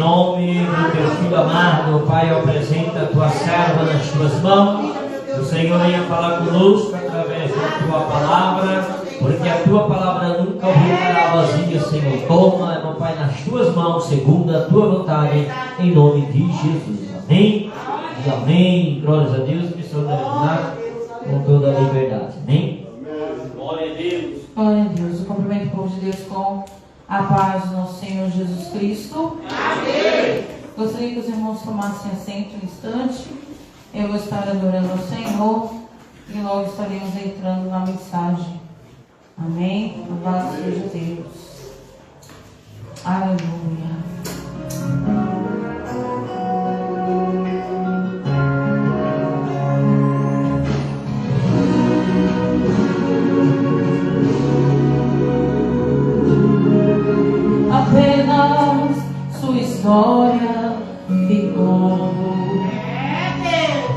nome do teu filho amado, Pai, eu apresento a tua serva nas tuas mãos. O Senhor venha falar conosco através da tua palavra, porque a tua palavra nunca voltará vazia, Senhor. Toma, meu Pai, nas tuas mãos, segundo a tua vontade, em nome de Jesus. Amém e amém. Glórias a Deus. Missão da terminar com toda a liberdade. Amém. Glória a Deus. Glória a Deus. Eu cumprimento o povo de Deus com a paz do nosso Senhor Jesus Cristo. Amém. Gostaria que os irmãos tomassem assento um instante. Eu vou estar adorando ao Senhor e logo estaremos entrando na mensagem. Amém? Louvado seja Deus. Aleluia. Apenas sua história ficou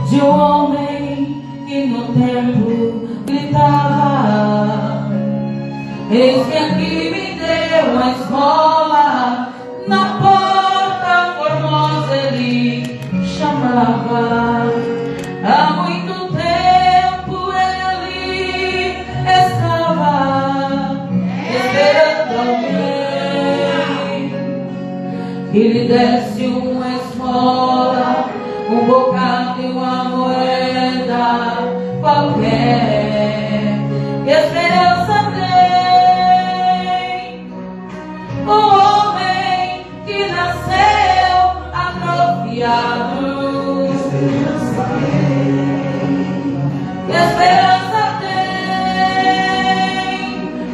de um homem que no templo gritava: eis que aqui me deu a esmola. Na porta formosa ele chamava. Há muito tempo ele ali estava esperando alguém que lhe desse uma esmola, um bocado e uma moeda qualquer. Que esperança tem um homem que nasceu atrofiado? Que esperança tem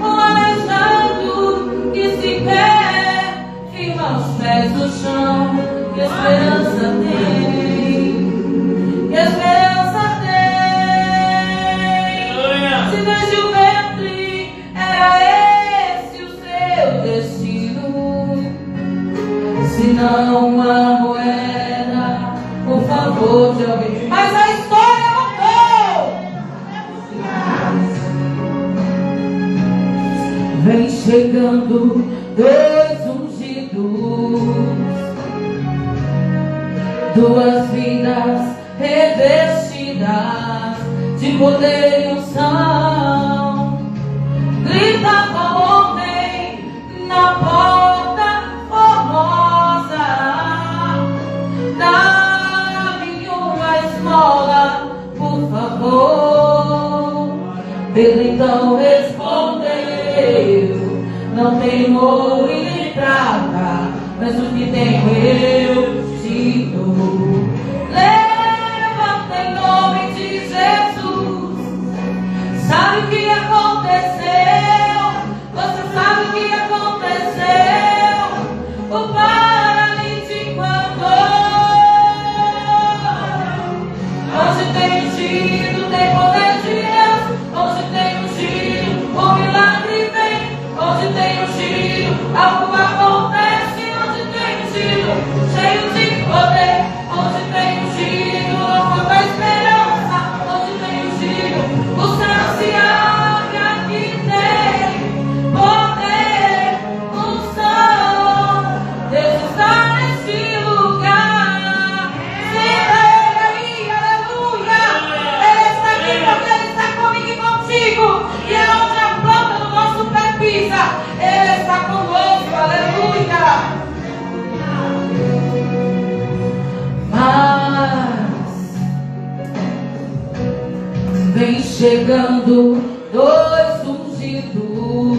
um aleijado que sequer firma os pés no chão? Que esperança tem? Que esperança tem? Se desde o ventre era esse o seu destino, se não uma moeda, por favor de alguém. Mas a história mudou. Vem chegando dois ungidos, duas vidas revestidas de poder e unção. Gritava o homem na porta formosa: dá-me uma esmola, por favor. Pedro então respondeu: não tenho ouro e nem prata, mas o que tenho eu te dou. Levanta em nome de Jesus. Sabe o que aconteceu? Você sabe o que aconteceu? O paralítico andou. Onde tem ungido, tem poder de Deus. Onde tem ungido, o milagre vem. Onde tem ungido, algo acontece. Onde tem ungido, cheio de poder. Onde tem ungido, algo esperança. Onde tem ungido, o céu se abre. Aqui tem poder, unção. Deus está neste lugar. Senta Ele aí, aleluia. Ele está aqui porque Ele está comigo e contigo. E é onde a planta do nosso pé pisa, Ele está conosco, aleluia. Mas vem chegando dois ungidos,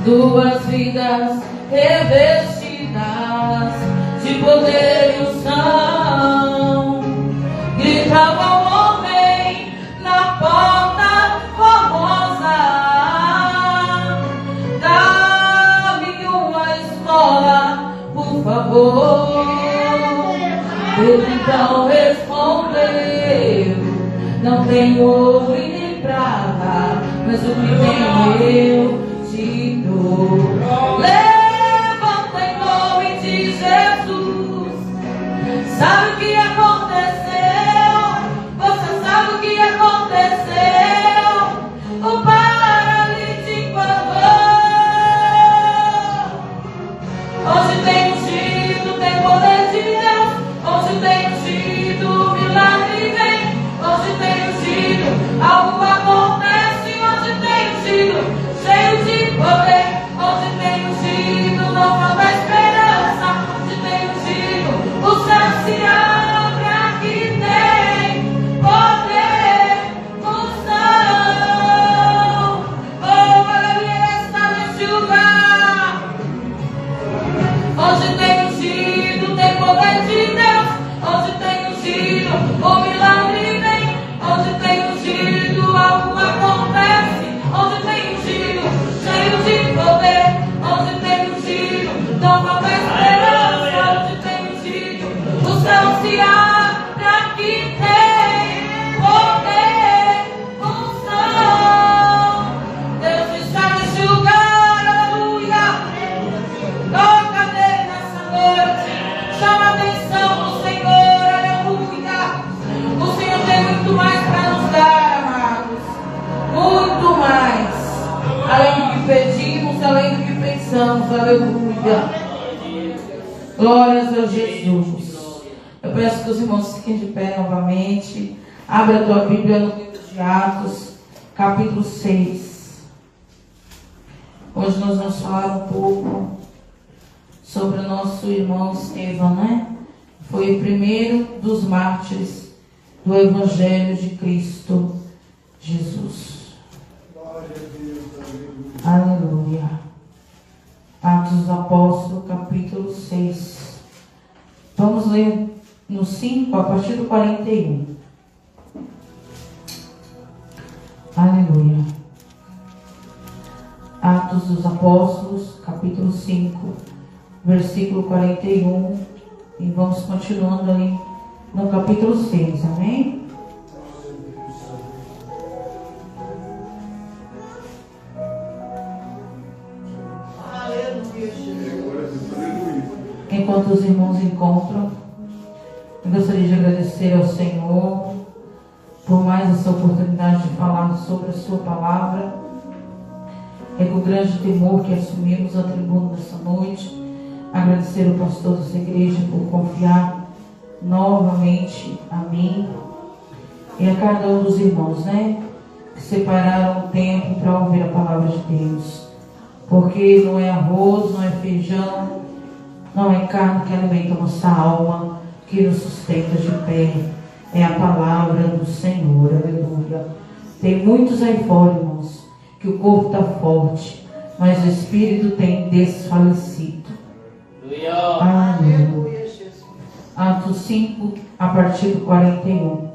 duas vidas revestidas de poder e unção. Gritava o homem na porta formosa: dá-me uma esmola, por favor. Ele então respondeu: não tenho ouro e nem prata, mas o que tenho eu te dou. Levanta em nome de Jesus. Sabe o que aconteceu? Você sabe o que aconteceu? O paralítico andou. pensamos. Aleluia. Glórias a Jesus. Eu peço que os irmãos fiquem de pé novamente. Abra a tua Bíblia no livro de Atos, capítulo 6. Hoje nós vamos falar um pouco sobre o nosso irmão Estevão, né? Foi o primeiro dos mártires do Evangelho de Cristo Jesus. Aleluia. Atos dos Apóstolos, capítulo 6. Vamos ler no 5, a partir do 41. Aleluia. Atos dos Apóstolos, capítulo 5, versículo 41. E vamos continuando ali no capítulo 6, amém? Enquanto os irmãos encontram, eu gostaria de agradecer ao Senhor por mais essa oportunidade de falar sobre a sua palavra. É com grande temor que assumimos a tribuna dessa noite. Agradecer ao pastor dessa igreja por confiar novamente a mim e a cada um dos irmãos, né? Que separaram o tempo para ouvir a palavra de Deus. Porque não é arroz, não é feijão, não é carne que alimenta a nossa alma, que nos sustenta de pé. É a palavra do Senhor, aleluia. Tem muitos aí fora, irmãos, que o corpo está forte, mas o espírito tem desfalecido. Aleluia. Atos 5, a partir do 41.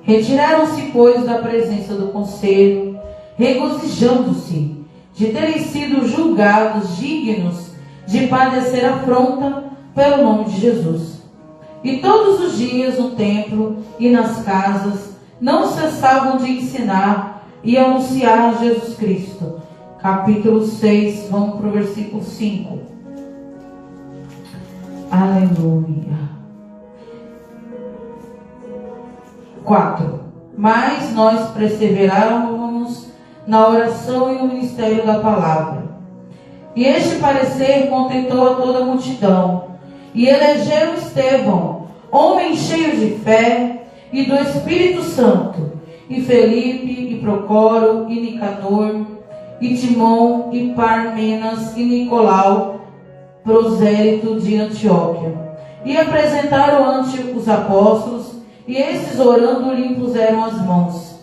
Retiraram-se, pois, da presença do conselho, regozijando-se de terem sido julgados dignos de padecer afronta pelo nome de Jesus. E todos os dias no templo e nas casas não cessavam de ensinar e anunciar Jesus Cristo. Capítulo 6, vamos para o versículo 5. Aleluia. 4. Mas nós perseverávamos na oração e no ministério da palavra. E este parecer contentou a toda a multidão. E elegeram Estevão, homem cheio de fé e do Espírito Santo, e Felipe, e Procoro, e Nicanor, e Timão, e Parmenas, e Nicolau, prosélito de Antioquia. E apresentaram ante os apóstolos, e esses orando lhe impuseram as mãos.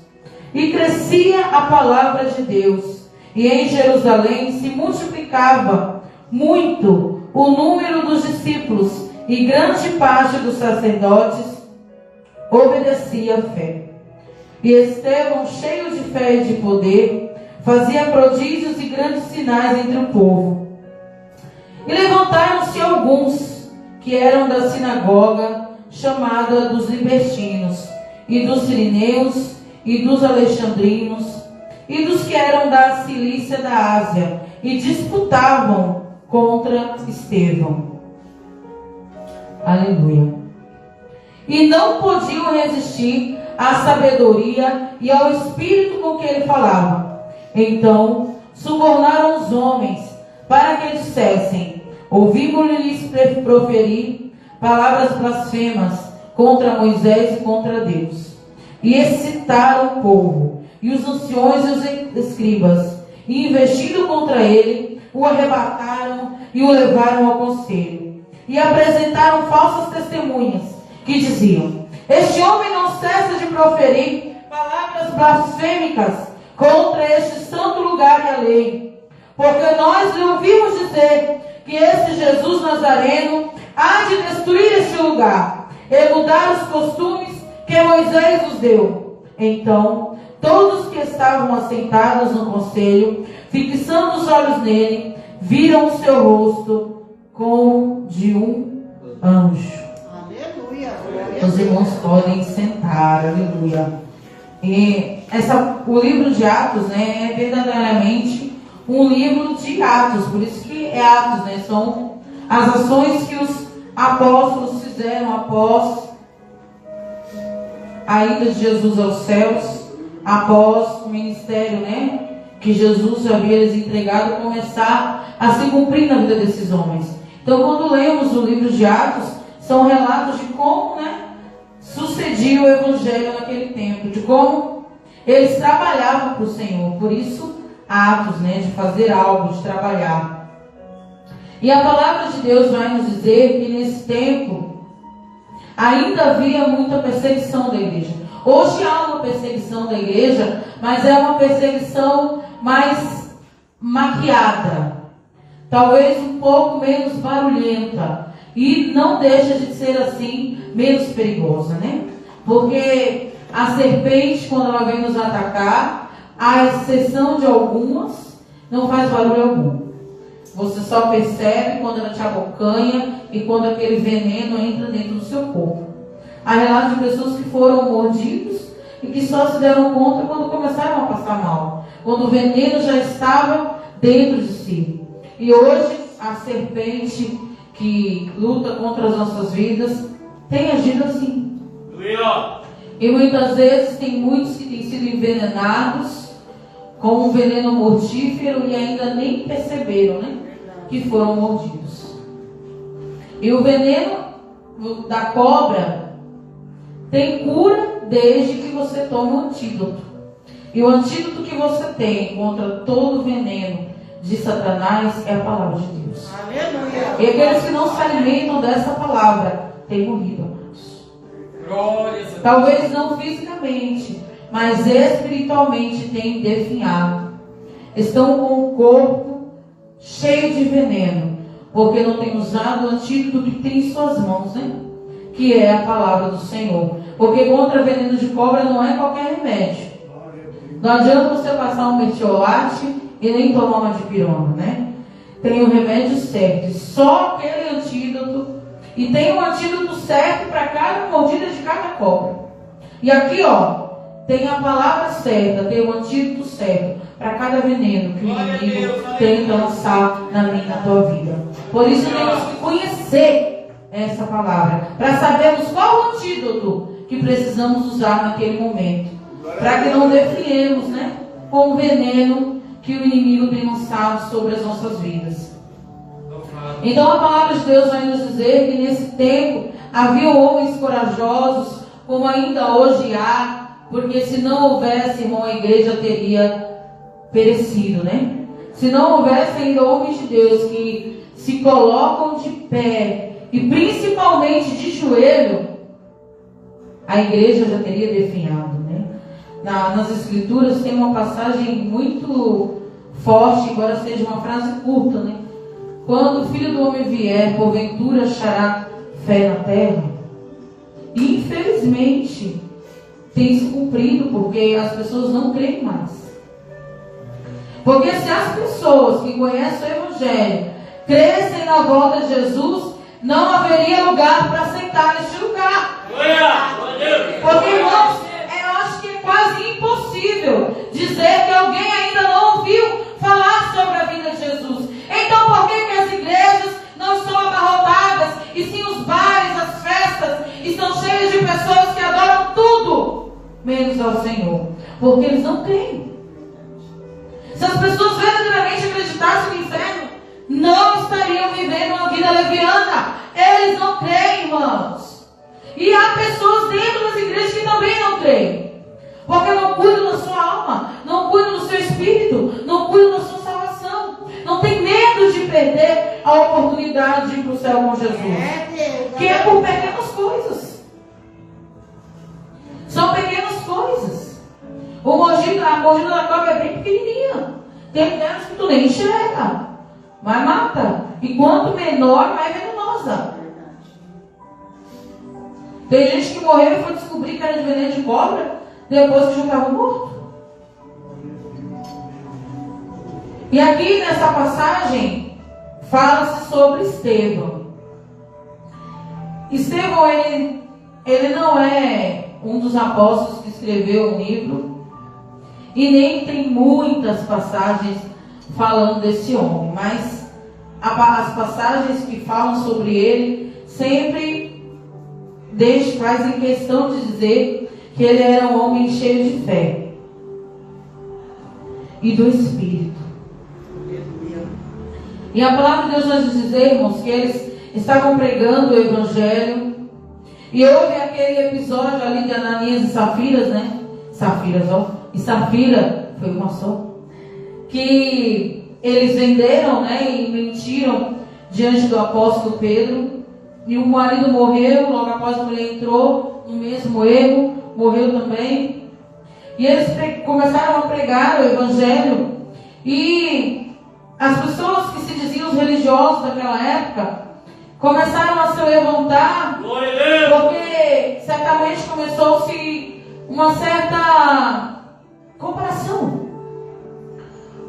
E crescia a palavra de Deus, e em Jerusalém se multiplicava muito o número dos discípulos, e grande parte dos sacerdotes obedecia à fé. E Estevão, cheio de fé e de poder, fazia prodígios e grandes sinais entre o povo. E levantaram-se alguns que eram da sinagoga chamada dos libertinos, e dos sirineus, e dos alexandrinos, e dos que eram da Cilícia da Ásia, e disputavam contra Estevão. Aleluia. E não podiam resistir à sabedoria e ao espírito com que ele falava. Então subornaram os homens para que dissessem: ouvimos-lhes proferir palavras blasfemas contra Moisés e contra Deus. E excitaram o povo e os anciões e os escribas, e investindo contra ele, o arrebataram e o levaram ao conselho. E apresentaram falsas testemunhas, que diziam: este homem não cessa de proferir palavras blasfêmicas contra este santo lugar e a lei. Porque nós lhe ouvimos dizer que esse Jesus Nazareno há de destruir este lugar e mudar os costumes que Moisés nos deu. Então todos que estavam assentados no conselho, fixando os olhos nele, viram o seu rosto como de um anjo. Aleluia. Os irmãos podem sentar, aleluia. E o livro de Atos, né, é verdadeiramente um livro de Atos, por isso que é Atos, né, são as ações que os apóstolos fizeram após a ida de Jesus aos céus, após o ministério, né, que Jesus havia lhes entregado, começar a se cumprir na vida desses homens. Então, quando lemos o livro de Atos, são relatos de como, sucedia o evangelho naquele tempo, de como eles trabalhavam para o Senhor. Por isso, atos, de fazer algo, de trabalhar. E a palavra de Deus vai nos dizer que nesse tempo ainda havia muita perseguição da igreja. Hoje há uma perseguição da igreja, mas é uma perseguição mais maquiada, talvez um pouco menos barulhenta, e não deixa de ser assim menos perigosa, Porque a serpente, quando ela vem nos atacar, à exceção de algumas, não faz barulho algum. Você só percebe quando ela te abocanha e quando aquele veneno entra dentro do seu corpo. Há relatos de pessoas que foram mordidos e que só se deram conta quando começaram a passar mal, quando o veneno já estava dentro de si. E hoje a serpente que luta contra as nossas vidas tem agido assim. E muitas vezes tem muitos que têm sido envenenados com um veneno mortífero e ainda nem perceberam, que foram mordidos. E o veneno da cobra tem cura desde que você tome o antídoto. E o antídoto que você tem contra todo o veneno de Satanás é a palavra de Deus. Aleluia. E aqueles que não se alimentam dessa palavra têm morrido, amados. Talvez não fisicamente, mas espiritualmente têm definhado. Estão com o corpo cheio de veneno, porque não têm usado o antídoto que tem em suas mãos, que é a palavra do Senhor. Porque contra veneno de cobra não é qualquer remédio. Não adianta você passar um mertiolate e nem tomar uma dipirona, Tem o remédio certo, só aquele antídoto. E tem um antídoto certo para cada mordida de cada cobra. E aqui, tem a palavra certa, tem o antídoto certo para cada veneno que o inimigo tenta lançar na minha e na tua vida. Por isso temos que conhecer essa palavra, para sabermos qual o antídoto que precisamos usar naquele momento, para que não definhemos, com o veneno que o inimigo tem lançado sobre as nossas vidas. Então a palavra de Deus vai nos dizer que nesse tempo havia homens corajosos, como ainda hoje há, porque se não houvesse, irmão, a igreja teria perecido, Se não houvesse ainda homens de Deus que se colocam de pé e principalmente de joelho, a igreja já teria definhado, Nas escrituras tem uma passagem muito forte, embora seja uma frase curta, Quando o Filho do Homem vier, porventura achará fé na terra? E infelizmente tem se cumprido, porque as pessoas não creem mais. Porque se as pessoas que conhecem o Evangelho crescem na volta de Jesus, não haveria lugar para sentar neste lugar. Porque, irmãos, eu acho que é quase impossível dizer que alguém ainda não ouviu falar sobre a vida de Jesus. Então, por que as igrejas não estão abarrotadas, e sim os bares, as festas, estão cheias de pessoas que adoram tudo, menos ao Senhor? Porque eles não creem. Se as pessoas verdadeiramente acreditassem no inferno, não estariam vivendo uma vida leviana. Eles não creem, irmãos. E há pessoas dentro das igrejas que também não creem, porque não cuidam da sua alma, não cuidam do seu espírito, não cuidam da sua salvação, não tem medo de perder a oportunidade de ir para o céu com Jesus, que é por pequenas coisas. São pequenas coisas. A mordida da cobra é bem pequenininha, tem venenos que tu nem enxerga, mas mata. E quanto menor, mais venenosa. Tem gente que morreu e foi descobrir que era de veneno de cobra depois que já estava morto. E aqui nessa passagem fala-se sobre Estevão. Estevão, ele não é um dos apóstolos que escreveu um livro, e nem tem muitas passagens falando desse homem, mas as passagens que falam sobre ele sempre fazem questão de dizer que ele era um homem cheio de fé e do Espírito. E a palavra de Deus vai dizer, irmãos, que eles estavam pregando o Evangelho. E houve aquele episódio ali de Ananias e Safiras, né? Safiras, ó. E Safira, foi uma só. Que eles venderam, né? E mentiram diante do apóstolo Pedro. E o marido morreu, logo após a mulher entrou no mesmo erro, morreu também. E eles começaram a pregar o Evangelho. E as pessoas que se diziam os religiosos daquela época começaram a se levantar, porque certamente começou-se uma certa comparação.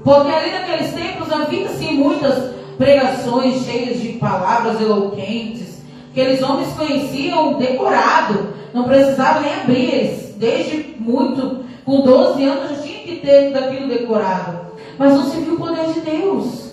Porque ali naqueles tempos havia sim muitas pregações cheias de palavras eloquentes, aqueles homens conheciam decorado, não precisavam nem abrir, eles desde muito, com 12 anos já tinha que ter tudo aquilo decorado, mas não se viu o poder de Deus.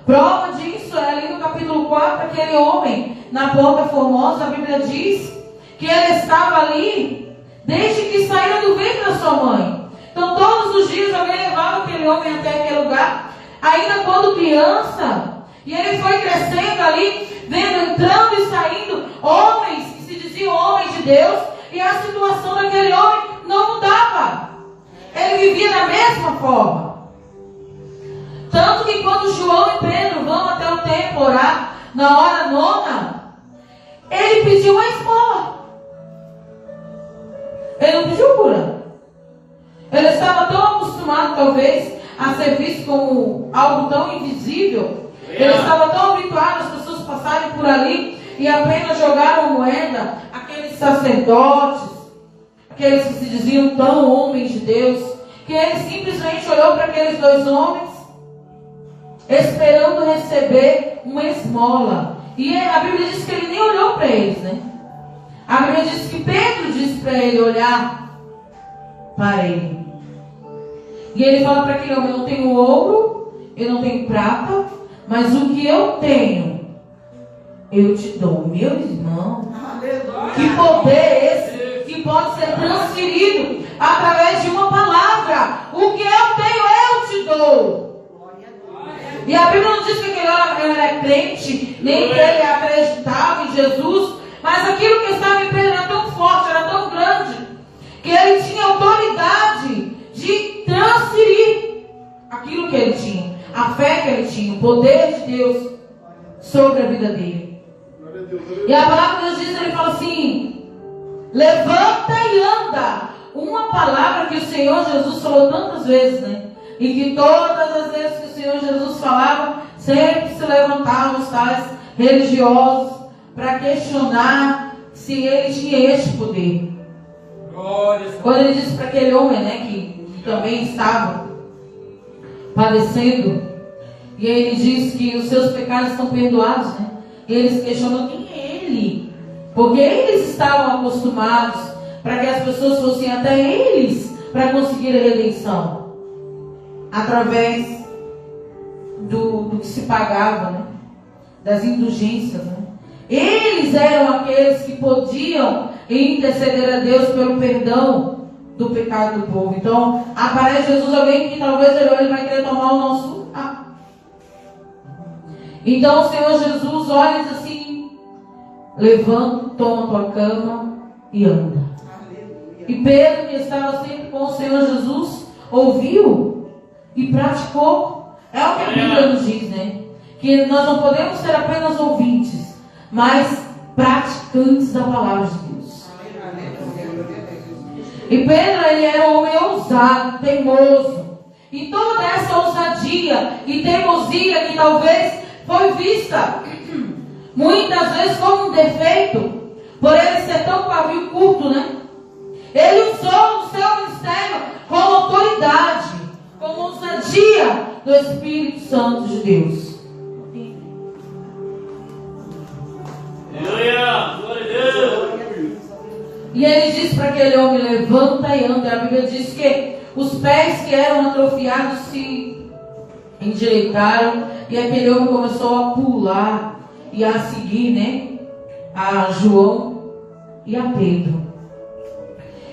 Prova disso é ali no capítulo 4, aquele homem na Porta Formosa, a Bíblia diz que ele estava ali desde que saíra do ventre da sua mãe. Então todos os dias alguém levava aquele homem até aquele lugar, ainda quando criança, e ele foi crescendo ali, vendo, entrando e saindo, homens que se diziam homens de Deus, e a situação daquele homem não mudava. Ele vivia da mesma forma. Tanto que quando João e Pedro vão até o templo orar, na hora nona, ele pediu uma esmola. Ele não pediu cura. Ele estava tão acostumado, talvez, a ser visto como algo tão invisível. Ele estava tão habituado às pessoas passarem por ali e apenas jogaram moeda, aqueles sacerdotes, aqueles que se diziam tão homens de Deus, que ele simplesmente olhou para aqueles dois homens, esperando receber uma esmola. E a Bíblia diz que ele nem olhou para eles, né? A Bíblia diz que Pedro disse para ele olhar para ele. E ele fala para aquele homem: eu não tenho ouro, eu não tenho prata, mas o que eu tenho, eu te dou. Meu irmão, que poder é esse que pode ser transferido através de uma palavra? O que eu tenho, eu te dou. E a Bíblia não diz que aquele homem era crente, nem que ele acreditava em Jesus, mas aquilo que estava em Pedro era tão forte, era tão grande, que ele tinha autoridade de transferir aquilo que ele tinha, a fé que ele tinha, o poder de Deus sobre a vida dele. E a palavra de Deus diz, ele fala assim: levanta e anda. Uma palavra que o Senhor Jesus falou tantas vezes, né? E que todas as vezes que o Senhor Jesus falava, sempre se levantavam os tais religiosos para questionar se ele tinha este poder. Quando ele disse para aquele homem, né, que também estava padecendo, e ele diz que os seus pecados estão perdoados, né? E eles questionam quem é ele, porque eles estavam acostumados para que as pessoas fossem até eles para conseguir a redenção, através do que se pagava, né? Das indulgências, né? Eles eram aqueles que podiam interceder a Deus pelo perdão do pecado do povo. Então aparece Jesus, alguém que talvez ele vai querer tomar o nosso lugar. Então o Senhor Jesus olha e diz assim: levanta, toma tua cama e anda. E Pedro, que estava sempre com o Senhor Jesus, ouviu e praticou. É o que a Bíblia nos diz, né? Que nós não podemos ser apenas ouvintes, mas praticantes da palavra de Deus. E Pedro, ele era um homem ousado, teimoso. E toda essa ousadia e teimosia que talvez foi vista muitas vezes como um defeito, por ele ser tão pavio curto, né? Ele usou o seu ministério com autoridade, com ousadia do Espírito Santo de Deus. E ele diz para aquele homem: levanta e anda. A Bíblia diz que os pés que eram atrofiados se endireitaram, e aquele homem começou a pular e a seguir, né, a João e a Pedro.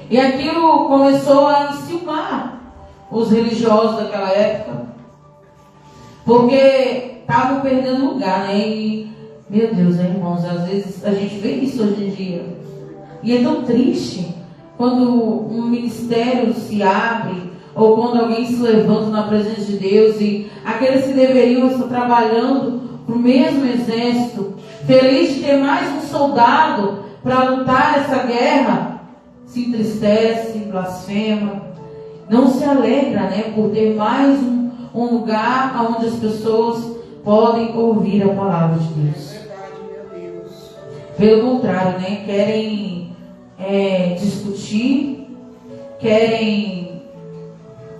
E aquilo começou a enciumar os religiosos daquela época, porque estavam perdendo lugar, né? E, meu Deus, né, irmãos, às vezes a gente vê isso hoje em dia. E é tão triste quando um ministério se abre, ou quando alguém se levanta na presença de Deus, e aqueles que deveriam estar trabalhando para o mesmo exército, feliz de ter mais um soldado para lutar essa guerra, se entristece, blasfema, não se alegra, né, por ter mais um lugar onde as pessoas podem ouvir a palavra de Deus. Pelo contrário, né, querem discutir, querem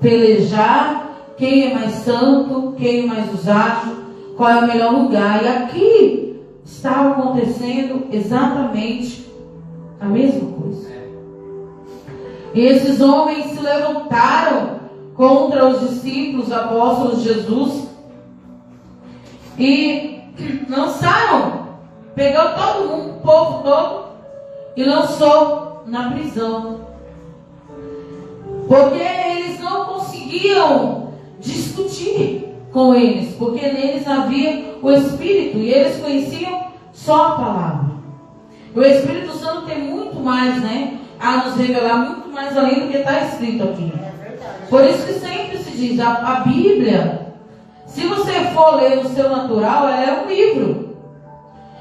pelejar, quem é mais santo, quem é mais usado, qual é o melhor lugar. E aqui está acontecendo exatamente a mesma coisa. E esses homens se levantaram contra os discípulos, apóstolos de Jesus, e lançaram, pegou todo mundo, o povo todo, e lançou na prisão. Porque eles não conseguiam discutir com eles, porque neles havia o Espírito, e eles conheciam só a palavra. O Espírito Santo tem muito mais, né, a nos revelar, muito mais além do que está escrito aqui. Por isso que sempre se diz, a Bíblia, se você for ler no seu natural, ela é um livro.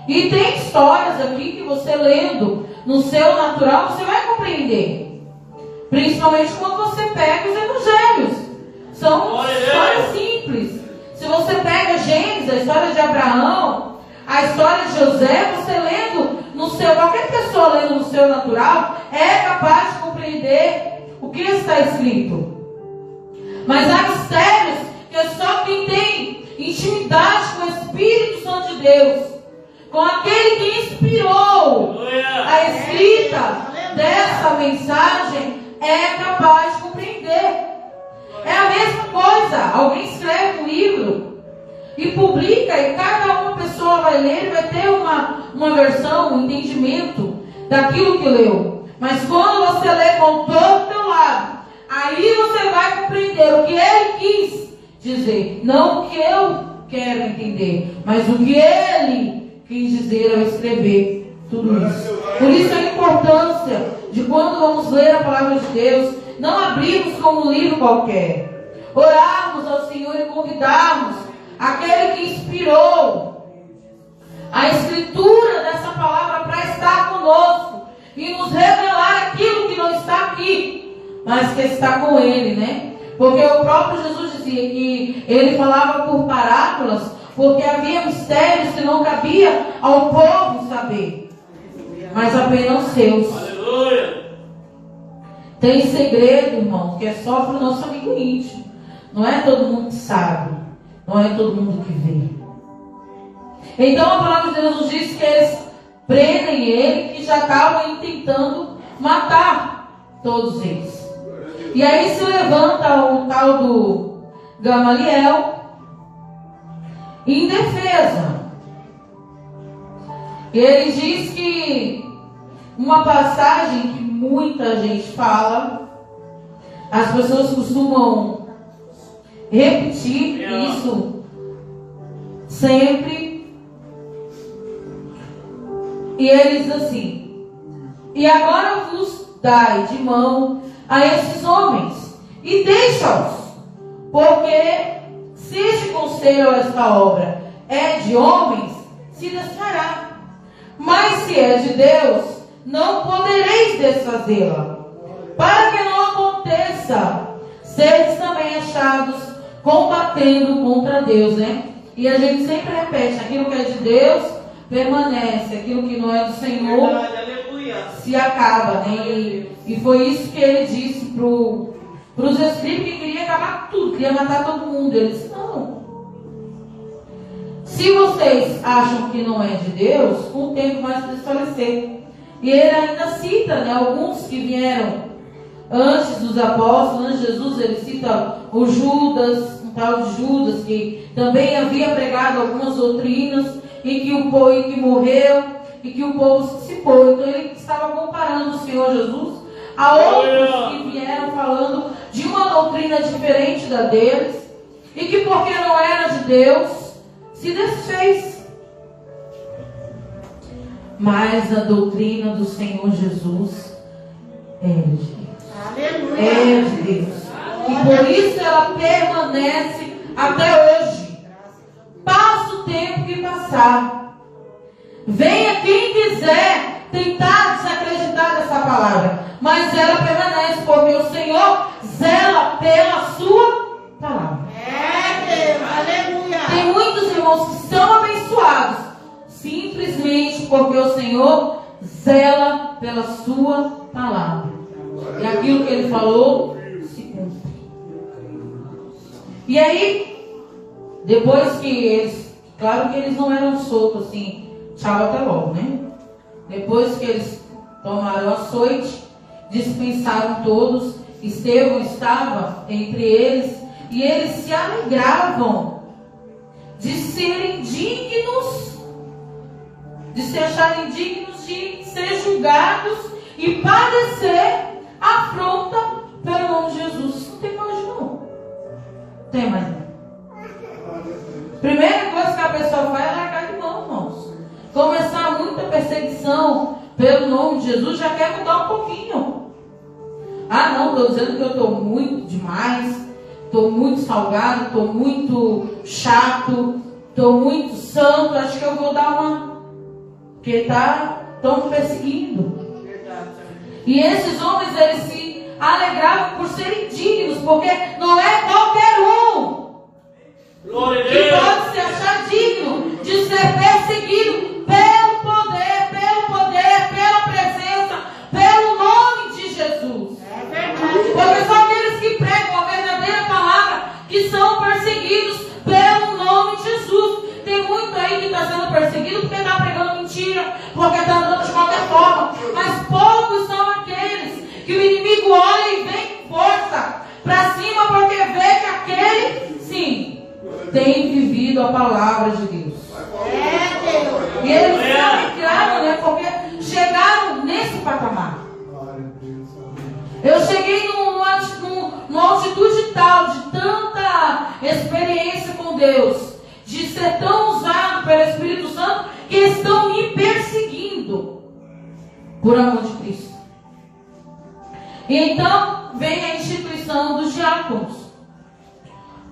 E tem histórias aqui que você lendo no seu natural, você vai compreender. Principalmente quando você pega os evangelhos. São histórias simples. Se você pega Gênesis, a história de Abraão, a história de José, você lendo no seu, qualquer pessoa lendo no seu natural, é capaz de compreender o que está escrito. Mas há mistérios que é só quem tem intimidade com o Espírito Santo de Deus, com aquele que inspirou a escrita dessa mensagem, é capaz de compreender. É a mesma coisa. Alguém escreve um livro e publica, e cada uma pessoa vai ler e vai ter uma versão, um entendimento daquilo que leu. Mas quando você lê com todo o teu lado, aí você vai compreender o que ele quis dizer. Não o que eu quero entender, mas o que ele quis dizer ao escrever tudo isso. Por isso a importância de quando vamos ler a palavra de Deus, não abrirmos como um livro qualquer. Orarmos ao Senhor e convidarmos aquele que inspirou a escritura dessa palavra para estar conosco e nos revelar aquilo que não está aqui, mas que está com ele, né? Porque o próprio Jesus dizia que ele falava por parábolas, porque havia mistérios que não cabia ao povo saber, mas apenas os seus. Aleluia! Tem segredo, irmão, que é só para o nosso amigo íntimo. Não é todo mundo que sabe, não é todo mundo que vê. Então a palavra de Deus nos diz que eles prendem ele, que já estavam tentando matar todos eles. E aí se levanta o tal do Gamaliel em defesa. Ele diz que uma passagem que muita gente fala, as pessoas costumam repetir isso sempre, e ele diz assim: e agora vos dai de mão a esses homens e deixa-os, porque se este conselho ou esta obra é de homens, se desfará, mas se é de Deus, não podereis desfazê-la, para que não aconteça seres também achados combatendo contra Deus, né? E a gente sempre repete, aquilo que é de Deus permanece, aquilo que não é do Senhor se acaba, né? E foi isso que ele disse para os escribas, que queria acabar tudo, queria matar todo mundo. Ele disse: não, se vocês acham que não é de Deus, com o tempo vai se desfalecer. E ele ainda cita, né, alguns que vieram antes dos apóstolos, antes de Jesus. Ele cita o Judas, um tal de Judas, que também havia pregado algumas doutrinas, e que o povo que morreu, e que o povo se dissipou. Então ele estava comparando o Senhor Jesus a outros que vieram falando de uma doutrina diferente da deles, e que porque não era de Deus, se desfez. Mas a doutrina do Senhor Jesus é de Deus. É de Deus. E por isso ela permanece até hoje. Passa o tempo que passar. Venha quem quiser tentar desacreditar dessa palavra. Mas ela permanece, porque o Senhor zela pela sua palavra. Tem muitos irmãos que são abençoados simplesmente porque o Senhor zela pela sua palavra. E aquilo que ele falou se cumpre. E aí, depois que eles, claro que eles não eram soltos assim, tchau até logo, né? Depois que eles tomaram o açoite, dispensaram todos, Estevão estava entre eles, e eles se alegravam de serem dignos, de se acharem dignos de ser julgados e padecer afronta pelo nome de Jesus. Não tem mais não. Tem mais não. Primeira coisa que a pessoa faz é largar de mão, irmãos. Começar muita perseguição pelo nome de Jesus, já quer mudar um pouquinho. Ah, não, estou dizendo que eu estou muito demais, estou muito salgado, estou muito chato, estou muito santo, acho que eu vou dar uma... Porque estão perseguindo. E esses homens, eles se alegravam por serem dignos, porque não é qualquer um que pode se achar digno de ser perseguido pelo poder, pela presença, pelo nome de Jesus. Porque são aqueles que pregam a verdadeira palavra que são perseguidos pelo nome de Jesus. Tem muito aí que está sendo perseguido porque está pregando mentira, porque está andando de qualquer forma. Mas poucos são aqueles que o inimigo olha e vem com força para cima, porque vê que aquele, sim, tem vivido a palavra de Deus. E eles se alegraram, né? Porque chegaram nesse patamar. Eu cheguei numa altitude tal, de tanta experiência com Deus, de ser tão usado pelo Espírito Santo, que estão me perseguindo por amor de Cristo. E então vem a instituição dos diáconos,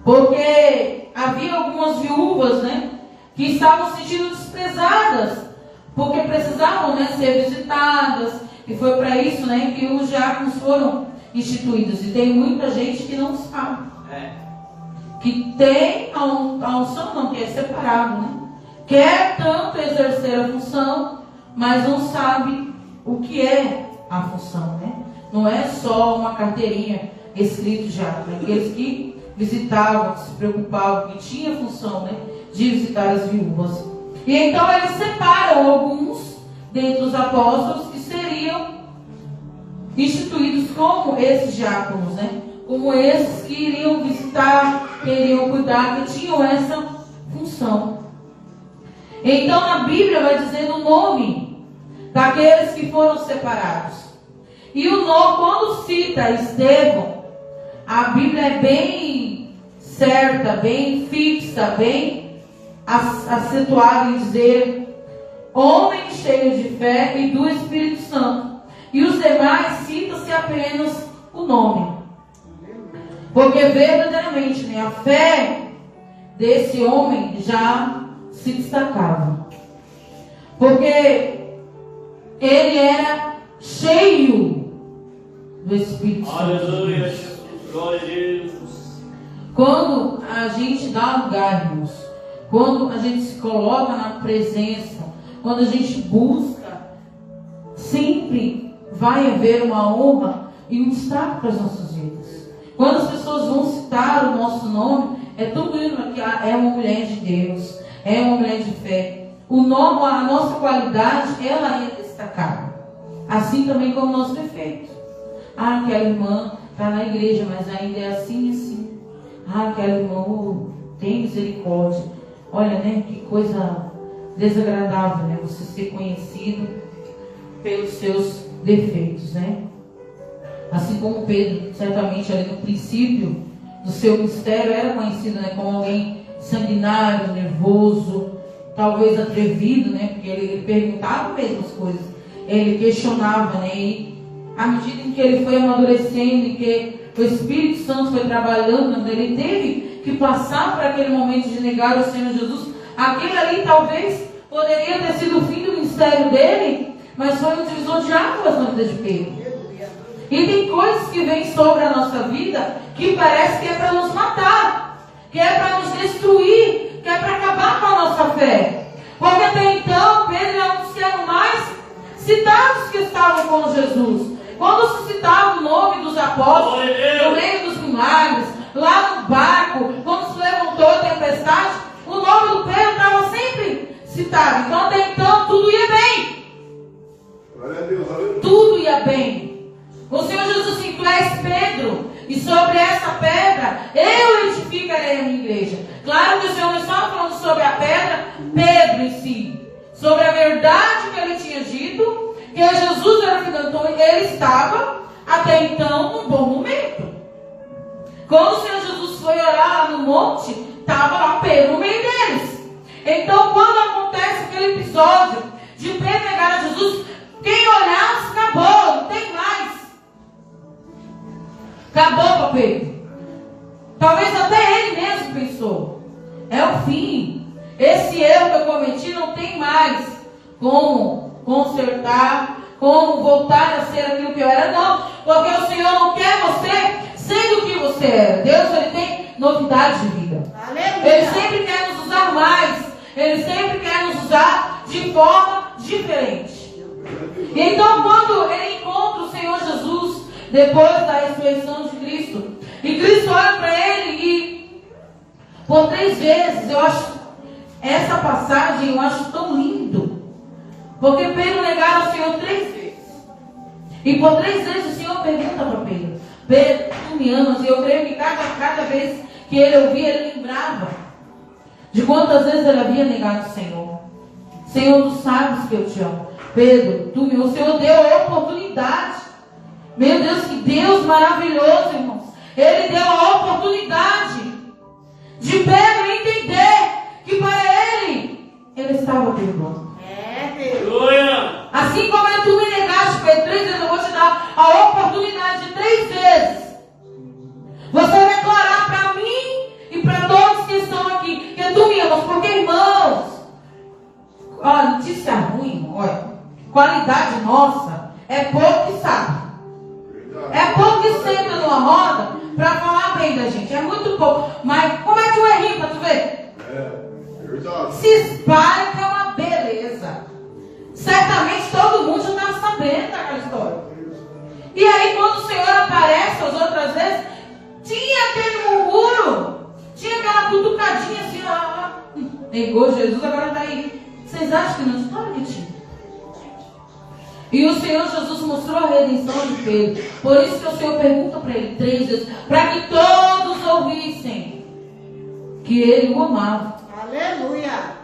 porque havia algumas viúvas, né, que estavam se sentindo desprezadas, porque precisavam, né, ser visitadas, e foi para isso, né, que os diáconos foram instituídos. E tem muita gente que não sabe. Que tem a unção, não, que é separado, né? Quer tanto exercer a função, mas não sabe o que é a função, né? Não é só uma carteirinha escrito já. Aqueles que visitavam, que se preocupavam, que tinha função, né, de visitar as viúvas. E então eles separam alguns dentre os apóstolos que seriam instituídos como esses diáconos, né? Como esses que iriam visitar, que iriam cuidar, que tinham essa função. Então na Bíblia vai dizendo o nome daqueles que foram separados. E o nome, quando cita Estevão, a Bíblia é bem certa, bem fixa, bem acentuada em dizer: homem cheio de fé e do Espírito Santo. E os demais cita-se apenas o nome. Porque verdadeiramente, né, a fé desse homem já se destacava. Porque ele era cheio do Espírito Santo. Aleluia, glória a Deus. Quando a gente dá lugar, irmãos, quando a gente se coloca na presença, quando a gente busca, sempre vai haver uma honra e um destaque para as nossas vidas. Quando as pessoas vão citar o nosso nome, é tudo isso que é uma mulher de Deus, é uma mulher de fé. O nome, a nossa qualidade, ela é destacada. Assim também como o nosso defeito. Ah, aquela irmã está na igreja, mas ainda é assim e assim. Ah, aquela irmã, tem misericórdia. Olha, né, que coisa desagradável, né, você ser conhecido pelos seus defeitos, né? Assim como Pedro, certamente ali no princípio do seu ministério, era conhecido, né, como alguém sanguinário, nervoso, talvez atrevido, né? Porque ele perguntava mesmo as coisas, ele questionava, né? E à medida em que ele foi amadurecendo e que o Espírito Santo foi trabalhando, ele teve que passar por aquele momento de negar o Senhor Jesus. Aquele ali talvez poderia ter sido o fim do ministério dele, mas foi um divisor de águas na vida de Pedro. E tem coisas que vêm sobre a nossa vida que parece que é para nos matar, que é para nos destruir, que é para acabar com a nossa fé. Porque até então Pedro era um dos que eram mais citados que estavam com Jesus. Quando se citava o nome dos apóstolos, no meio dos milagres, lá no barco, quando se levantou a tempestade, o nome do Pedro estava sempre citado. Então até então tudo ia bem. Tudo ia bem. O Senhor Jesus disse: tu és Pedro, e sobre essa pedra eu edificarei a minha igreja. Claro que o Senhor não estava falando sobre a pedra, Pedro em si, sobre a verdade que ele tinha dito, que Jesus era que cantou, ele estava até então num bom momento. Quando o Senhor Jesus foi orar lá no monte, estava lá Pedro no meio deles. Então quando acontece aquele episódio de Pedro negar a Jesus, quem olhasse, acabou, não tem mais. Acabou para Pedro. Talvez até ele mesmo pensou: é o fim. Esse erro que eu cometi não tem mais como consertar, como voltar a ser aquilo que eu era. Não, porque o Senhor não quer você sendo o que você era. Deus, ele tem novidade de vida. Aleluia. Ele sempre quer nos usar mais. Ele sempre quer nos usar de forma diferente. Então quando ele encontra o Senhor Jesus depois da ressurreição de Cristo, e Cristo olha para ele e por 3 vezes, eu acho essa passagem, eu acho tão lindo, porque Pedro negara o Senhor 3 vezes, e por 3 vezes o Senhor pergunta para Pedro: Pedro, tu me amas? E eu creio que cada vez que ele ouvia, ele lembrava de quantas vezes ele havia negado o Senhor. Senhor, tu sabes que eu te amo. Pedro, o Senhor deu a oportunidade. Meu Deus, que Deus maravilhoso, irmãos. Ele deu a oportunidade de Pedro entender que para ele estava perdoando. Assim como tu me negaste, Pedro, 3 vezes, eu vou te dar a oportunidade de 3 vezes você declarar para mim e para todos que estão aqui que tu me amas. Porque, irmãos, olha, notícia ruim, irmão, olha, qualidade nossa é pouco que sabe. É pouco que senta numa roda para falar bem da gente. É muito pouco. Mas como é que o errinho para tu ver? Se espalha, que é uma beleza. Certamente todo mundo já estava sabendo daquela história. E aí quando o Senhor aparece as outras vezes, tinha aquele murmúrio, tinha aquela cutucadinha assim, negou Jesus, agora está aí. Vocês acham que não está mentindo? E o Senhor Jesus mostrou a redenção de Pedro. Por isso que o Senhor pergunta para ele 3 vezes, para que todos ouvissem que ele o amava. Aleluia!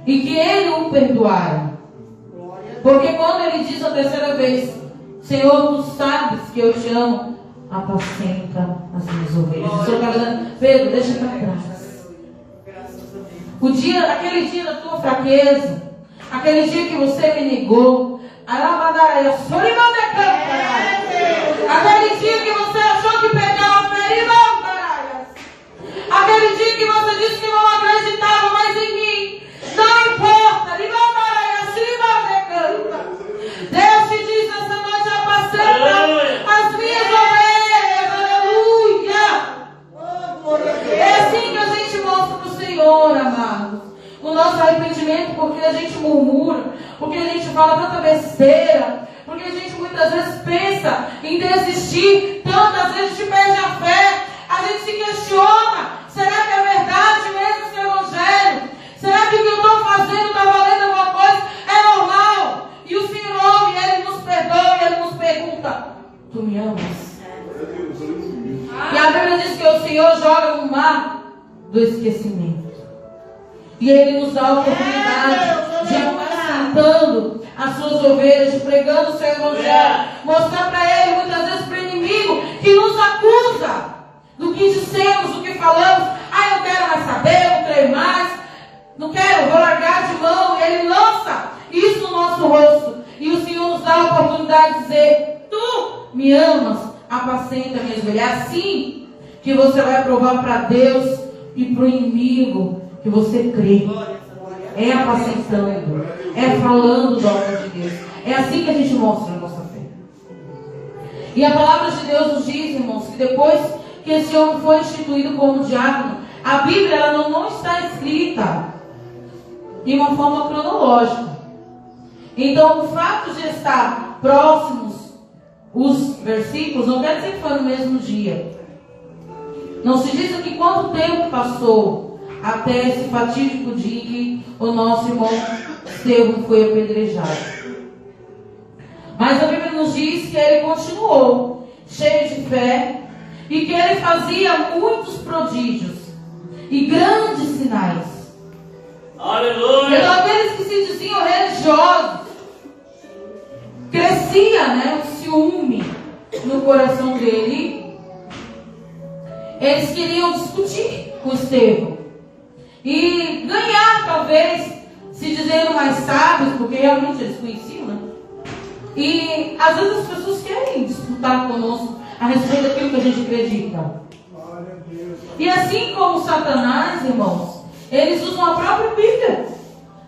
E que ele o perdoara. Porque quando ele diz a 3ª vez: Senhor, tu sabes que eu te amo, apacenta as minhas ovelhas. O Senhor está dizendo: Pedro, deixa para trás. Aquele dia da tua fraqueza, aquele dia que você me negou, aquele dia que você achou que pegava, aquele dia que você disse que não acreditava mais em mim, não importa. Deus te diz essa noite: apacenta as minhas ovelhas. Aleluia. É assim que a gente mostra para o Senhor, amados, o nosso arrependimento, porque a gente murmura, porque a gente fala tanta besteira, porque a gente muitas vezes pensa em desistir, tantas vezes a gente perde a fé, a gente se questiona: será que é verdade mesmo esse evangelho? Será que o que eu estou fazendo está valendo alguma coisa? É normal? E o Senhor ouve, Ele nos perdoa, e Ele nos pergunta: tu me amas? E a Bíblia diz que o Senhor joga no mar do esquecimento. E Ele nos dá a oportunidade de apacentando as suas ovelhas, de pregando o seu evangelho, mostrar para Ele, muitas vezes para o inimigo que nos acusa do que dissemos, do que falamos. Eu quero mais saber, eu eu vou largar de mão. E Ele lança isso no nosso rosto. E o Senhor nos dá a oportunidade de dizer: tu me amas, apacenta minhas ovelhas. É assim que você vai provar para Deus e para o inimigo que você crê. É apacentando, é falando do amor de Deus. É assim que a gente mostra a nossa fé. E a palavra de Deus nos diz, irmãos, que depois que esse homem foi instituído como diácono, a Bíblia ela não está escrita de uma forma cronológica. Então, o fato de estar próximos os versículos não quer dizer que foi no mesmo dia. Não se diz aqui quanto tempo passou até esse fatídico dia que o nosso irmão Estevão foi apedrejado. Mas a Bíblia nos diz que ele continuou cheio de fé e que ele fazia muitos prodígios e grandes sinais. Aleluia! Então aqueles que se diziam religiosos, crescia, o ciúme no coração dele. Eles queriam discutir com Estevão e ganhar, talvez, se dizendo mais sábios, porque realmente eles conheciam, né? E às vezes as pessoas querem disputar conosco a respeito daquilo que a gente acredita. E assim como Satanás, irmãos, eles usam a própria Bíblia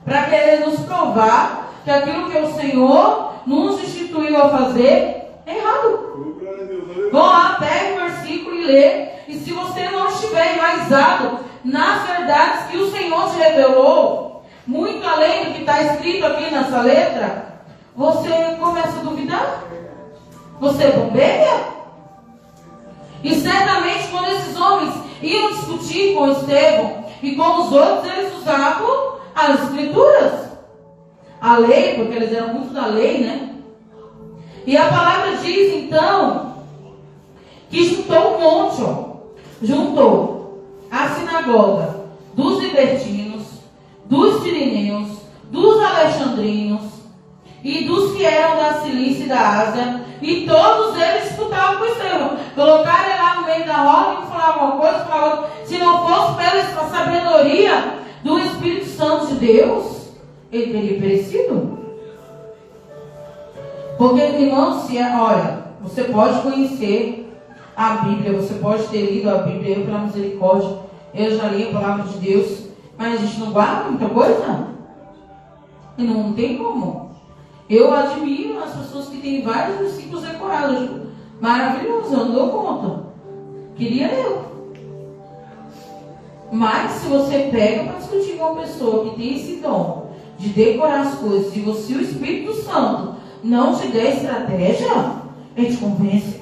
para querer nos provar que aquilo que o Senhor nos instituiu a fazer é errado. Vão lá, pega o versículo e lê. E se você não estiver enraizado nas verdades que o Senhor te revelou, muito além do que está escrito aqui nessa letra, você começa a duvidar. Você bombeia. E certamente quando esses homens iam discutir com Estevão e com os outros, eles usavam as escrituras, a lei, porque eles eram muito da lei, né? E a palavra diz então que juntou um monte, juntou a sinagoga dos libertinos, dos sirineus, dos alexandrinos e dos que eram da Cilícia e da Ásia, e todos eles disputavam com Estevão. Colocaram ele lá no meio da roda e falavam uma coisa, falavam, se não fosse pela sabedoria do Espírito Santo de Deus, ele teria perecido. Porque, irmãos, olha, você pode conhecer a Bíblia, você pode ter lido a Bíblia, eu pela misericórdia, eu já li a palavra de Deus, mas a gente não guarda muita coisa. E não tem como. Eu admiro as pessoas que têm vários versículos decorados. Maravilhoso, eu não dou conta. Queria eu. Mas se você pega para discutir com uma pessoa que tem esse dom de decorar as coisas, e você, o Espírito Santo, não te der estratégia, ele te convence.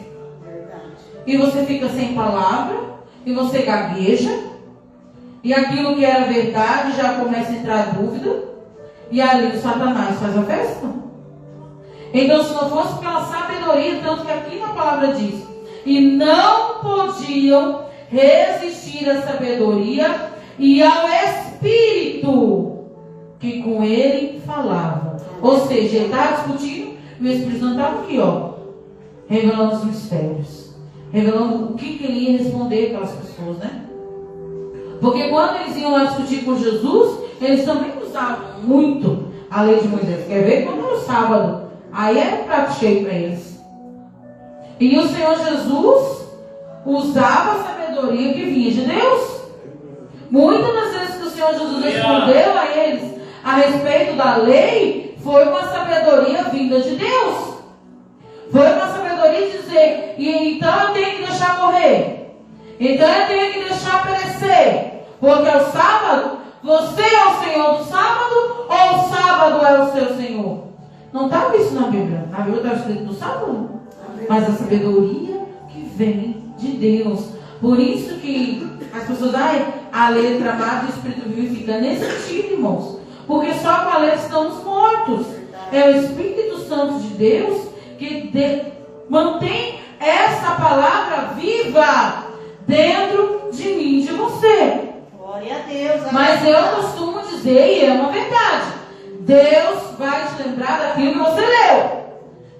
E você fica sem palavra, e você gagueja, e aquilo que era verdade já começa a entrar dúvida, e ali o Satanás faz a festa. Então, se não fosse pela sabedoria, tanto que aqui na palavra diz, e não podiam resistir à sabedoria e ao Espírito que com ele falava. Ou seja, ele estava discutindo e o Espírito Santo estava aqui, revelando os mistérios, revelando o que ele ia responder aquelas pessoas, né? Porque quando eles iam lá discutir com Jesus, eles também usavam muito a lei de Moisés. Quer ver? Quando era o sábado, aí era um prato cheio para eles. E o Senhor Jesus usava a sabedoria que vinha de Deus. Muitas das vezes que o Senhor Jesus respondeu a eles a respeito da lei, foi com a sabedoria vinda de Deus. Foi com a sabedoria de dizer, e então eu tenho que deixar morrer, então eu tenho que deixar perecer, porque é o sábado, você é o Senhor do sábado, ou o sábado é o seu Senhor? Não estava isso na Bíblia. Na Bíblia estava escrito do sábado. Mas a sabedoria que vem de Deus. Por isso que as pessoas, a letra amada do Espírito vivifica. Nesse sentido, irmãos. Porque só com a letra estamos mortos. É o Espírito Santo de Deus que mantém essa palavra viva dentro de mim e de você. Glória a Deus. Mas eu costumo dizer, e é uma verdade, Deus vai te lembrar daquilo que você leu.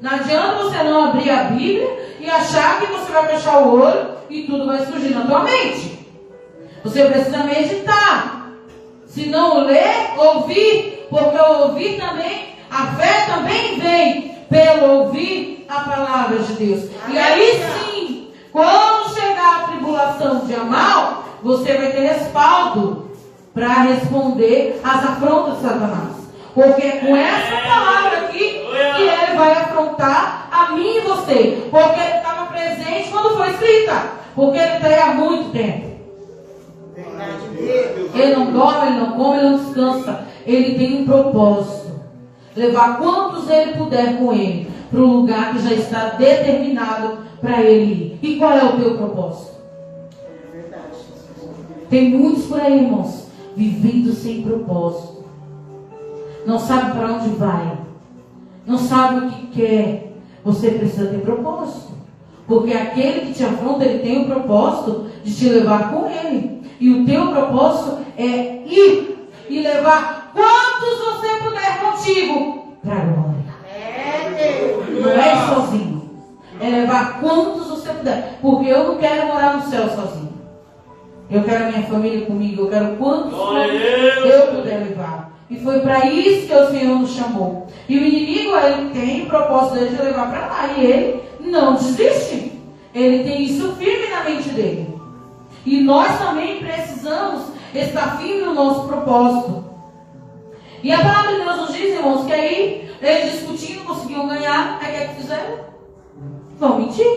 Não adianta você não abrir a Bíblia e achar que você vai fechar o olho e tudo vai surgir na tua mente. Você precisa meditar. Se não ler, ouvir, porque o ouvir também, a fé também vem pelo ouvir a palavra de Deus. E aí sim, quando chegar a tribulação dia mal, você vai ter respaldo para responder às afrontas de Satanás. Porque é com essa palavra aqui que ele vai afrontar a mim e você. Porque ele estava presente quando foi escrita. Porque ele está aí há muito tempo. Ele não dorme, ele não come, ele não descansa. Ele tem um propósito. Levar quantos ele puder com ele para o lugar que já está determinado para ele ir. E qual é o teu propósito? Tem muitos por aí, irmãos, vivendo sem propósito. Não sabe para onde vai. Não sabe o que quer. Você precisa ter propósito. Porque aquele que te afronta, ele tem o propósito de te levar com ele. E o teu propósito é ir e levar quantos você puder contigo para a glória. Não é ir sozinho. É levar quantos você puder. Porque eu não quero morar no céu sozinho. Eu quero a minha família comigo. Eu quero quantos eu puder levar. E foi para isso que o Senhor nos chamou. E o inimigo, ele tem o propósito de levar para lá. E ele não desiste. Ele tem isso firme na mente dele. E nós também precisamos estar firme no nosso propósito. E a palavra de Deus nos diz, irmãos, que aí eles discutindo, conseguiam ganhar. Aí o que é que fizeram? Vão mentir.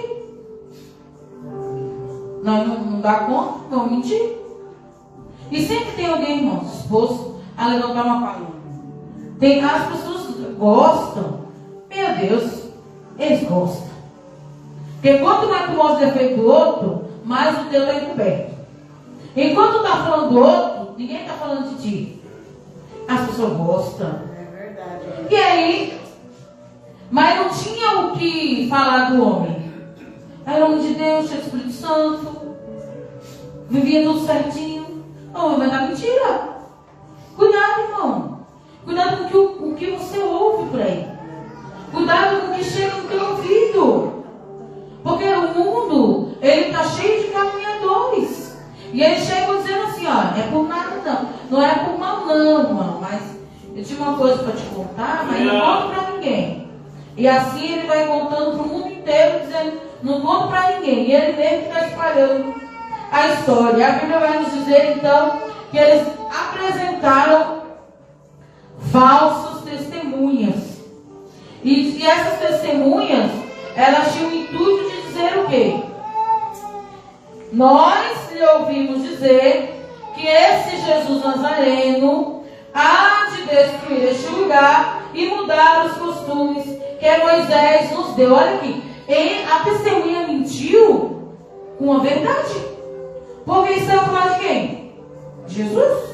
Não dá conta, vão mentir. E sempre tem alguém, irmãos, disposto a levantar uma palavra. As pessoas gostam. Meu Deus, eles gostam. Porque quanto mais tu mostra o defeito do outro, mais o teu está encoberto. Enquanto tu está falando do outro, ninguém está falando de ti. As pessoas gostam. É verdade. E aí, mas não tinha o que falar do homem. Era homem de Deus, cheio do Espírito Santo. Vivia tudo certinho. Não, vai dar mentira. Cuidado, irmão. Cuidado com o que você ouve por aí. Cuidado com o que chega no teu ouvido. Porque o mundo, ele está cheio de caluniadores. E eles chegam dizendo assim, ó, é por nada não. Não é por mal não, irmão. Mas eu tinha uma coisa para te contar, mas não conto para ninguém. E assim ele vai contando para o mundo inteiro, dizendo, não conto para ninguém. E ele mesmo está espalhando a história. A Bíblia vai nos dizer, então, que eles apresentaram falsas testemunhas. E essas testemunhas, elas tinham o intuito de dizer o quê? Nós lhe ouvimos dizer que esse Jesus Nazareno há de destruir este lugar e mudar os costumes que Moisés nos deu. Olha aqui, a testemunha mentiu com a verdade. Porque isso é o falar de quem? Jesus.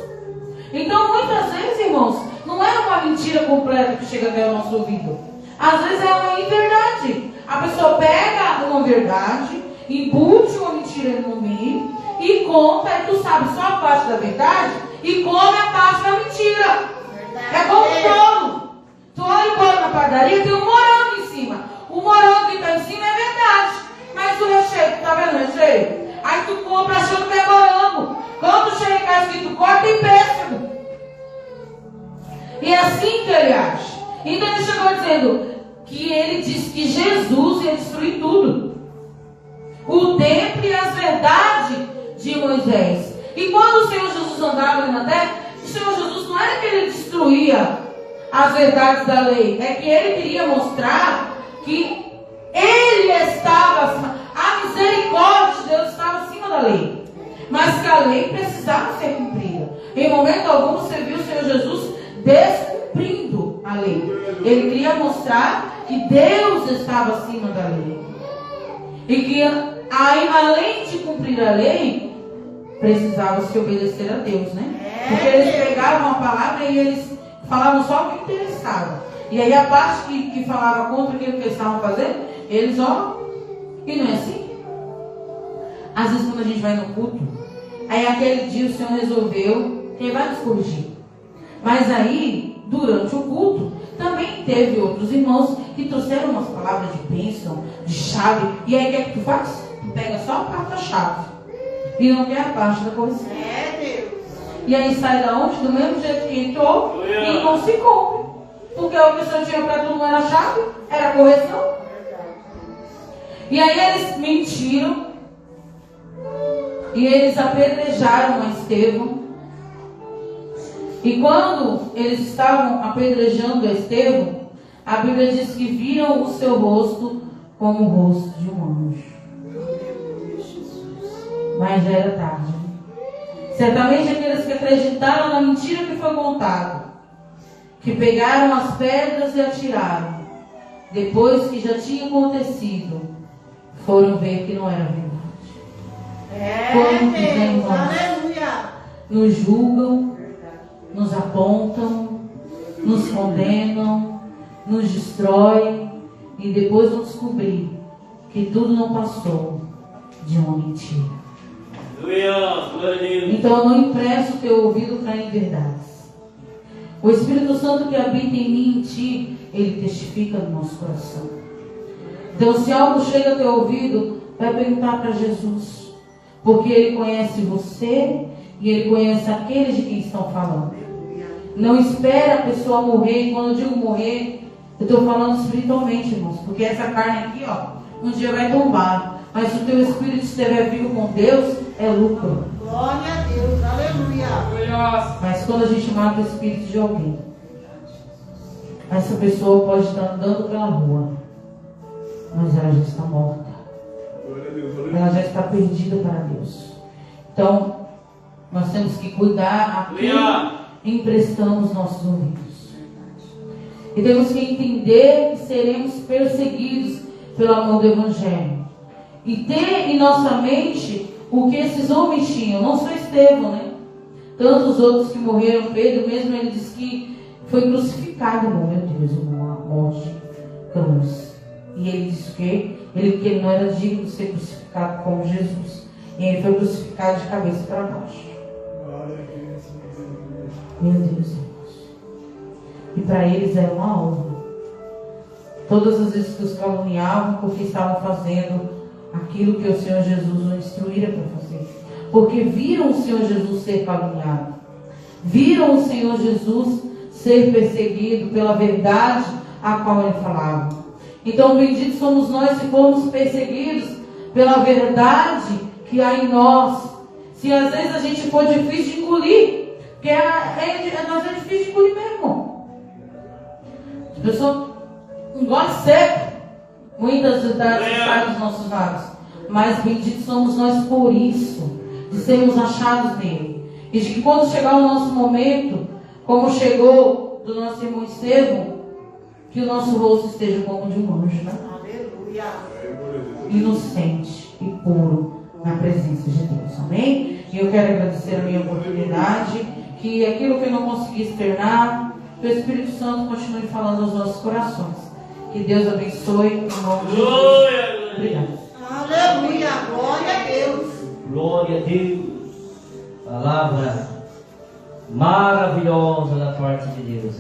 Então, muitas vezes, irmãos, não é uma mentira completa que chega até o nosso ouvido. Às vezes é uma inverdade. A pessoa pega uma verdade, embute uma mentira no meio e conta, e tu sabe só a parte da verdade e come a parte da mentira. Verdade. É como um bolo. Tu olha o bolo na padaria, tem um morango em cima. O morango que está em cima é verdade. Mas o recheio, tu tá vendo o recheio? Aí tu compra achando que é morango. Quando tu chega em casa que tu corta, tem pêssego. E é assim que ele age. Então ele chegou dizendo que ele disse que Jesus ia destruir tudo. O templo e as verdades de Moisés. E quando o Senhor Jesus andava na terra, o Senhor Jesus não era que ele destruía as verdades da lei. É que ele queria mostrar que ele estava, a misericórdia de Deus estava acima da lei. Mas que a lei precisava ser cumprida. Em momento algum você viu o Senhor Jesus descumprindo a lei. Ele queria mostrar que Deus estava acima da lei. E que além de cumprir a lei, precisava se obedecer a Deus, né? Porque eles pegavam a palavra e eles falavam só o que interessava. E aí a parte que falava contra aquilo que eles estavam fazendo, eles e não é assim? Às vezes quando a gente vai no culto, aí aquele dia o Senhor resolveu, quem vai nos corrigir. Mas aí, durante o culto, também teve outros irmãos que trouxeram umas palavras de bênção, de chave. E aí o que é que tu faz? Tu pega só a parte da chave e não quer a parte da correção. É, Deus. E aí sai da onde? Do mesmo jeito que entrou e não se cumpre. Porque o que o Senhor tinha para tudo não era chave, era correção. E aí eles mentiram. E eles apedrejaram a Estevão. E quando eles estavam apedrejando a Estevão, a Bíblia diz que viram o seu rosto como o rosto de um anjo. Mas já era tarde. Certamente aqueles que acreditaram na mentira que foi contada, que pegaram as pedras e atiraram, depois que já tinha acontecido, foram ver que não era verdade. Quantos irmãos nos julgam, nos apontam, nos condenam, nos destroem e depois vão descobrir que tudo não passou de uma mentira. Então eu não empresto o teu ouvido para inverdades. O Espírito Santo que habita em mim e em ti, ele testifica no nosso coração. Então se algo chega ao teu ouvido, vai perguntar para Jesus, porque ele conhece você e ele conhece aqueles de quem estão falando. Não espera a pessoa morrer. E quando eu digo morrer, eu estou falando espiritualmente, irmãos, porque essa carne aqui, um dia vai tombar. Mas se o teu espírito estiver vivo com Deus, é lucro. Glória a Deus, aleluia. Mas quando a gente mata o espírito de alguém, essa pessoa pode estar andando pela rua, mas ela já está morta. Ela já está perdida para Deus. Então, nós temos que cuidar a quem emprestamos nossos ouvidos. E temos que entender que seremos perseguidos pelo amor do Evangelho. E ter em nossa mente o que esses homens tinham. Não só Estevão, né? Tantos outros que morreram. Pedro mesmo, ele disse que foi crucificado. Meu Deus, uma morte de cruz. E ele disse que ele não era digno de ser crucificado como Jesus. E ele foi crucificado de cabeça para baixo. Meu Deus, irmãos. E para eles era uma honra. Todas as vezes que os caluniavam, porque estavam fazendo aquilo que o Senhor Jesus o instruíra para fazer. Porque viram o Senhor Jesus ser caluniado. Viram o Senhor Jesus ser perseguido pela verdade a qual ele falava. Então, benditos somos nós se formos perseguidos pela verdade que há em nós. Se às vezes a gente for difícil de engolir, porque nós é difícil de engolir mesmo. As pessoas engolem seco. Muitas verdades saem dos nossos lábios. Mas benditos somos nós por isso, de sermos achados nele. E de que quando chegar o nosso momento, como chegou do nosso irmão Estevão, que o nosso rosto esteja como de um anjo, né? Aleluia. Inocente e puro na presença de Deus. Amém? E eu quero agradecer a minha oportunidade, que aquilo que eu não consegui externar, que o Espírito Santo continue falando aos nossos corações. Que Deus abençoe em nome de Jesus. Obrigada. Aleluia, glória a Deus. Glória a Deus. Palavra maravilhosa da parte de Deus.